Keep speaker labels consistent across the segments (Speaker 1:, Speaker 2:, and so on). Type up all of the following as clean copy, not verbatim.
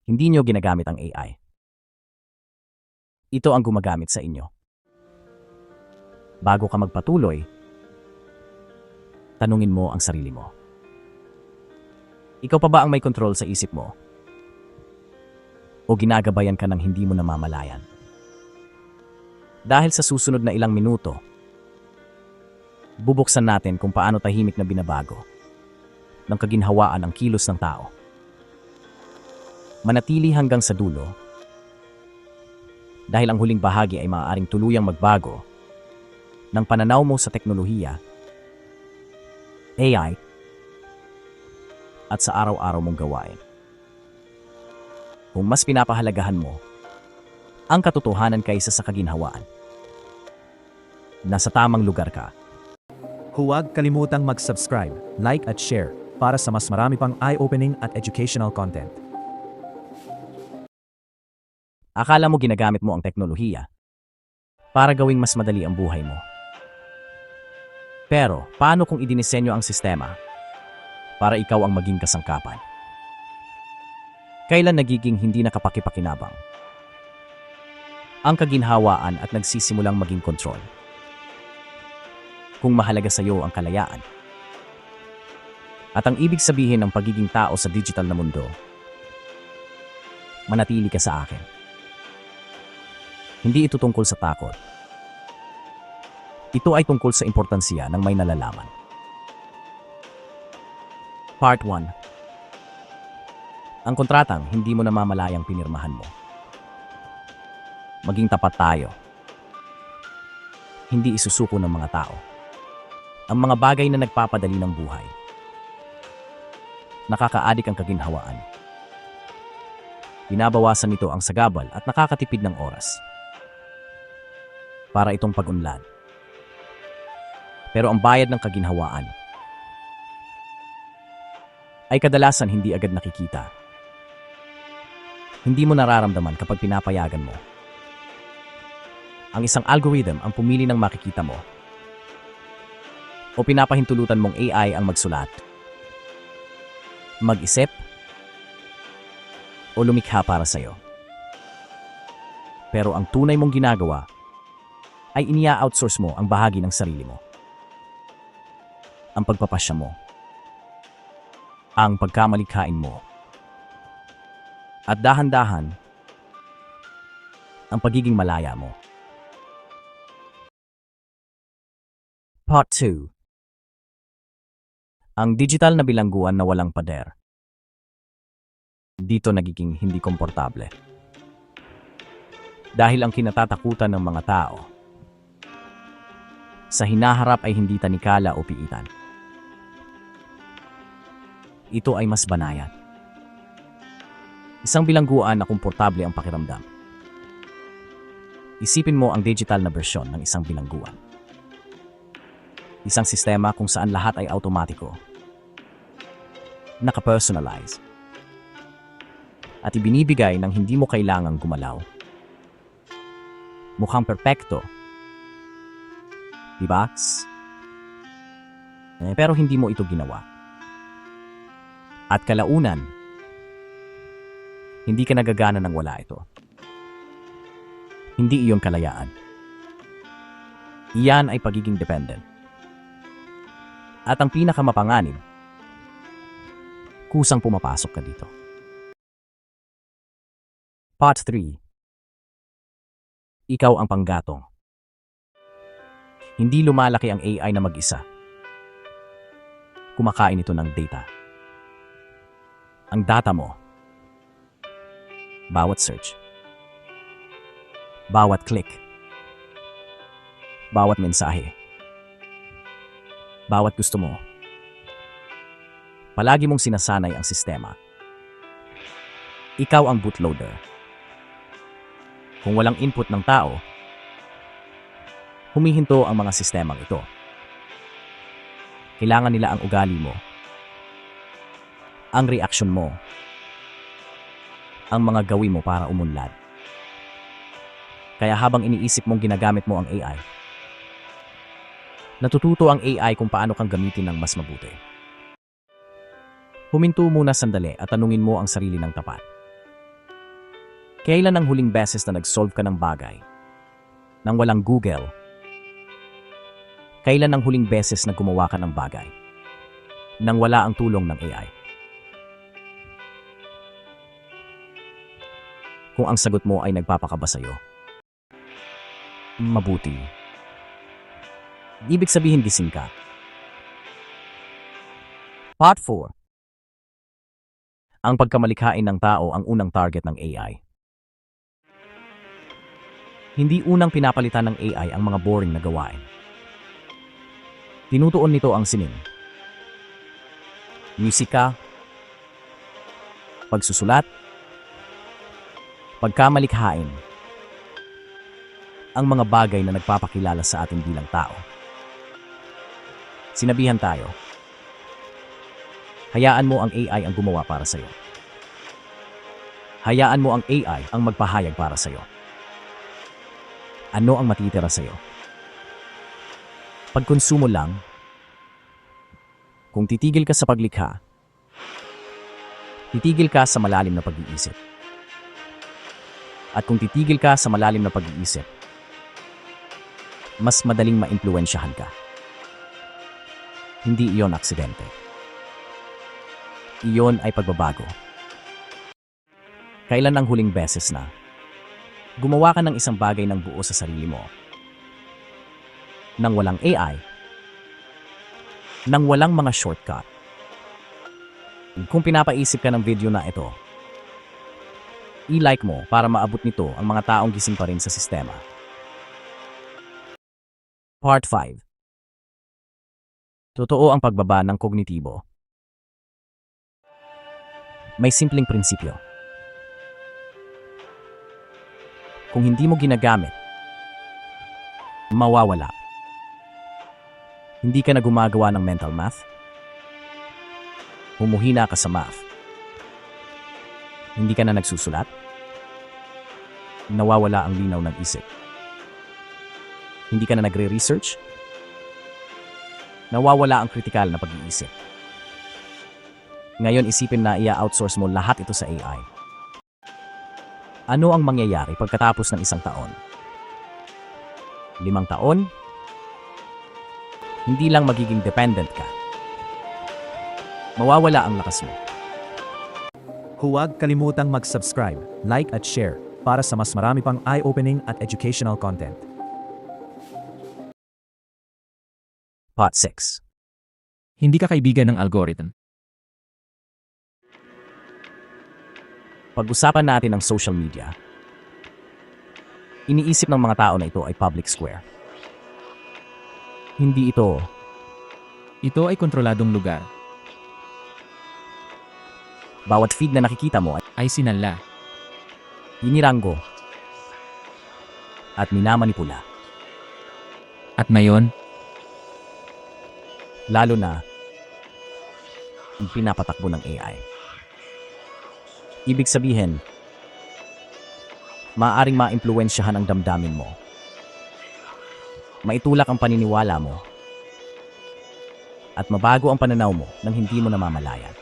Speaker 1: Hindi nyo ginagamit ang AI. Ito ang gumagamit sa inyo. Bago ka magpatuloy, tanungin mo ang sarili mo. Ikaw pa ba ang may kontrol sa isip mo? O ginagabayan ka ng hindi mo namamalayan? Dahil sa susunod na ilang minuto, bubuksan natin kung paano tahimik na binabago ng kaginhawaan ang kilos ng tao. Manatili hanggang sa dulo dahil ang huling bahagi ay maaaring tuluyang magbago ng pananaw mo sa teknolohiya, AI, at sa araw-araw mong gawain. Kung mas pinapahalagahan mo ang katotohanan kaysa sa kaginhawaan, nasa tamang lugar ka.
Speaker 2: Huwag kalimutang mag-subscribe, like at share para sa mas marami pang eye-opening at educational content.
Speaker 1: Akala mo ginagamit mo ang teknolohiya para gawing mas madali ang buhay mo. Pero, paano kung idinisenyo ang sistema para ikaw ang maging kasangkapan? Kailan nagiging hindi nakapakipakinabang ang kaginhawaan at nagsisimulang maging kontrol? Kung mahalaga sa iyo ang kalayaan at ang ibig sabihin ng pagiging tao sa digital na mundo, manatili ka sa akin. Hindi ito tungkol sa takot. Ito ay tungkol sa importansya ng may nalalaman. Part 1. Ang kontratang hindi mo namamalayang pinirmahan mo. Maging tapat tayo. Hindi isusuko ng mga tao ang mga bagay na nagpapadali ng buhay. Nakakaadik ang kaginhawaan. Binabawasan nito ang sagabal at nakakatipid ng oras para itong pag-unlad. Pero ang bayad ng kaginhawaan ay kadalasan hindi agad nakikita. Hindi mo nararamdaman kapag pinapayagan mo ang isang algorithm ang pumili ng makikita mo o pinapahintulutan mong AI ang magsulat, mag-isip, o lumikha para sa'yo. Pero ang tunay mong ginagawa ay inia-outsource mo ang bahagi ng sarili mo. Ang pagpapasya mo, ang pagkamalikhain mo, at dahan-dahan, ang pagiging malaya mo. Part 2. Ang digital na bilangguan na walang pader. Dito nagiging hindi komportable. Dahil ang kinatatakutan ng mga tao sa hinaharap ay hindi tanikala o piitan. Ito ay mas banayan. Isang bilangguan na komportable ang pakiramdam. Isipin mo ang digital na bersyon ng isang bilangguan. Isang sistema kung saan lahat ay automatiko, naka-personalize, at ibinibigay ng hindi mo kailangang gumalaw. Mukhang perpekto, diba? Pero hindi mo ito ginawa. At kalaunan, hindi ka nagagana nang wala ito. Hindi iyon kalayaan. Iyan ay pagiging dependent. At ang pinakamapanganib, kusang pumapasok ka dito. Part 3. Ikaw ang panggatong. Hindi lumalaki ang AI na mag-isa. Kumakain ito ng data. Ang data mo, bawat search, bawat click, bawat mensahe, bawat gusto mo. Palagi mong sinasanay ang sistema. Ikaw ang bootloader. Kung walang input ng tao, humihinto ang mga sistemang ito. Kailangan nila ang ugali mo, ang reaksyon mo, ang mga gawin mo para umunlad. Kaya habang iniisip mong ginagamit mo ang AI, natututo ang AI kung paano kang gamitin ng mas mabuti. Huminto muna sandali at tanungin mo ang sarili ng tapat. Kailan ang huling beses na nag-solve ka ng bagay nang walang Google? Kailan ang huling beses na gumawa ka ng bagay nang wala ang tulong ng AI? Kung ang sagot mo ay nagpapakaba sa'yo, mabuti. Ibig sabihin gising ka. Part 4. Ang pagkamalikhain ng tao ang unang target ng AI. Hindi unang pinapalitan ng AI ang mga boring na gawain. Tinutuon nito ang sining, musika, pagsusulat, pagkamalikhain, ang mga bagay na nagpapakilala sa atin bilang tao. Sinabihan tayo, hayaan mo ang AI ang gumawa para sa'yo. Hayaan mo ang AI ang magpahayag para sa'yo. Ano ang matitira sa'yo? Pagkonsumo lang. Kung titigil ka sa paglikha, titigil ka sa malalim na pag-iisip. At kung titigil ka sa malalim na pag-iisip, mas madaling maimpluwensyahan ka. Hindi iyon aksidente. Iyon ay pagbabago. Kailan ang huling beses na gumawa ka ng isang bagay ng buo sa sarili mo? Nang walang AI, nang walang mga shortcut. Kung pinapaisip ka ng video na ito, i-like mo para maabot nito ang mga taong gising pa rin sa sistema. Part 5. Totoo ang pagbaba ng kognitibo. May simpleng prinsipyo. Kung hindi mo ginagamit, mawawala. Hindi ka na gumagawa ng mental math. Humuhina ka sa math. Hindi ka na nagsusulat. Nawawala ang linaw ng isip. Hindi ka na nagre-research. Nawawala ang kritikal na pag-iisip. Ngayon isipin na i-outsource mo lahat ito sa AI. Ano ang mangyayari pagkatapos ng 1 taon? 5 taon? Hindi lang magiging dependent ka. Mawawala ang lakas mo.
Speaker 2: Huwag kalimutang mag-subscribe, like at share para sa mas marami pang eye-opening at educational content.
Speaker 1: Part 6.
Speaker 3: Hindi ka kaibigan ng algorithm.
Speaker 1: Pag-usapan natin ang social media. Iniisip ng mga tao na ito ay public square. Hindi ito.
Speaker 3: Ito ay kontroladong lugar.
Speaker 1: Bawat feed na nakikita mo
Speaker 3: Ay sinala.
Speaker 1: iniranggo at minamanipula.
Speaker 3: At ngayon,
Speaker 1: Lalo na ang pinapatakbo ng AI. Ibig sabihin, maaaring maimpluwensyahan ang damdamin mo. Maitulak ang paniniwala mo. At mabago ang pananaw mo nang hindi mo namamalayan.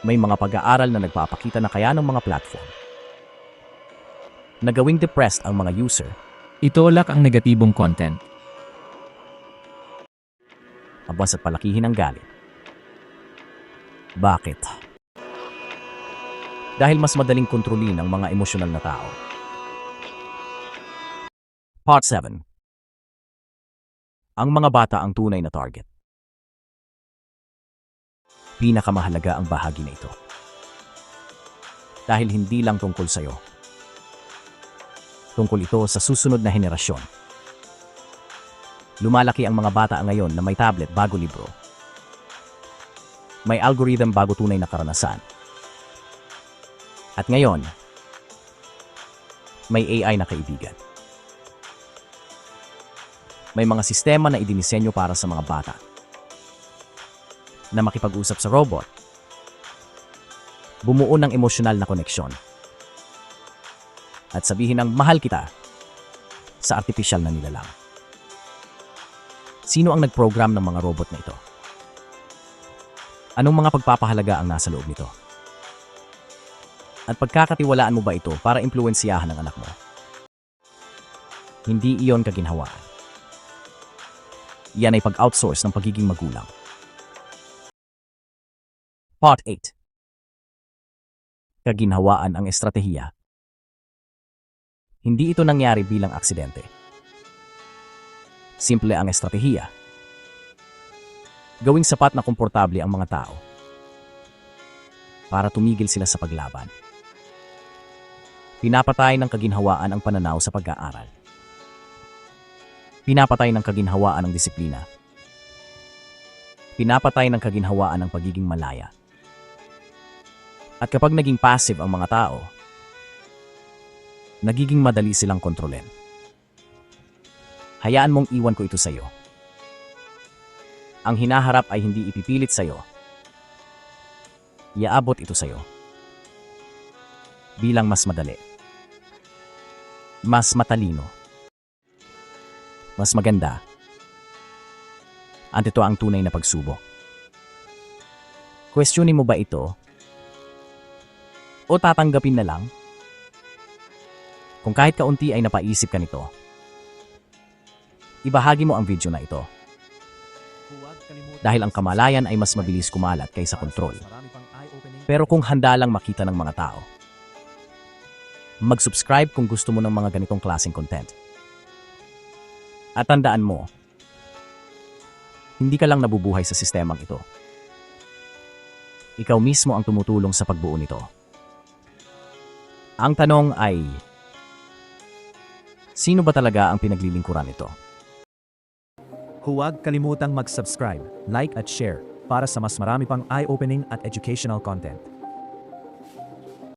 Speaker 1: May mga pag-aaral na nagpapakita na kaya ng mga platform na gawing depressed ang mga user,
Speaker 3: itulak ang negatibong content.
Speaker 1: abas at palakihin ang galit. Bakit? Dahil mas madaling kontrolin ang mga emosyonal na tao. Part 7. Ang mga bata ang tunay na target. Pinakamahalaga ang bahagi na ito. Dahil hindi lang tungkol sa'yo. Tungkol ito sa susunod na henerasyon. Lumalaki ang mga bata ngayon na may tablet bago libro. May algorithm bago tunay na karanasan. At ngayon, may AI na kaibigan. May mga sistema na idinisenyo para sa mga bata na makipag-usap sa robot, bumuo ng emosyonal na koneksyon, at sabihin ng mahal kita sa artipisyal na nilalang. Sino ang nag-program ng mga robot na ito? Anong mga pagpapahalaga ang nasa loob nito? At pagkakatiwalaan mo ba ito para impluwensyahan ang anak mo? Hindi iyon kaginhawaan. Yan ay pag-outsource ng pagiging magulang. Part 8. Kaginhawaan ang estratehiya. Hindi ito nangyari bilang aksidente. Simple ang estratehiya. Gawing sapat na komportable ang mga tao para tumigil sila sa paglaban. Pinapatay ng kaginhawaan ang pananaw sa pag-aaral. Pinapatay ng kaginhawaan ang disiplina. Pinapatay ng kaginhawaan ang pagiging malaya. At kapag naging passive ang mga tao, nagiging madali silang kontrolin. Hayaan mong iwan ko ito sa iyo. Ang hinaharap ay hindi ipipilit sa iyo. Iaabot ito sa iyo. Bilang mas madali. Mas matalino. Mas maganda. At ito ang tunay na pagsubok. Questionin mo ba ito? O tatanggapin na lang? Kung kahit kaunti ay napaisip ka nito, ibahagi mo ang video na ito. Dahil ang kamalayan ay mas mabilis kumalat kaysa kontrol. Pero kung handa lang makita ng mga tao, mag-subscribe kung gusto mo ng mga ganitong klaseng content. At tandaan mo, hindi ka lang nabubuhay sa sistemang ito. Ikaw mismo ang tumutulong sa pagbuo nito. Ang tanong ay, sino ba talaga ang pinaglilingkuran nito?
Speaker 2: Huwag kalimutang mag-subscribe, like at share para sa mas marami pang eye-opening at educational content.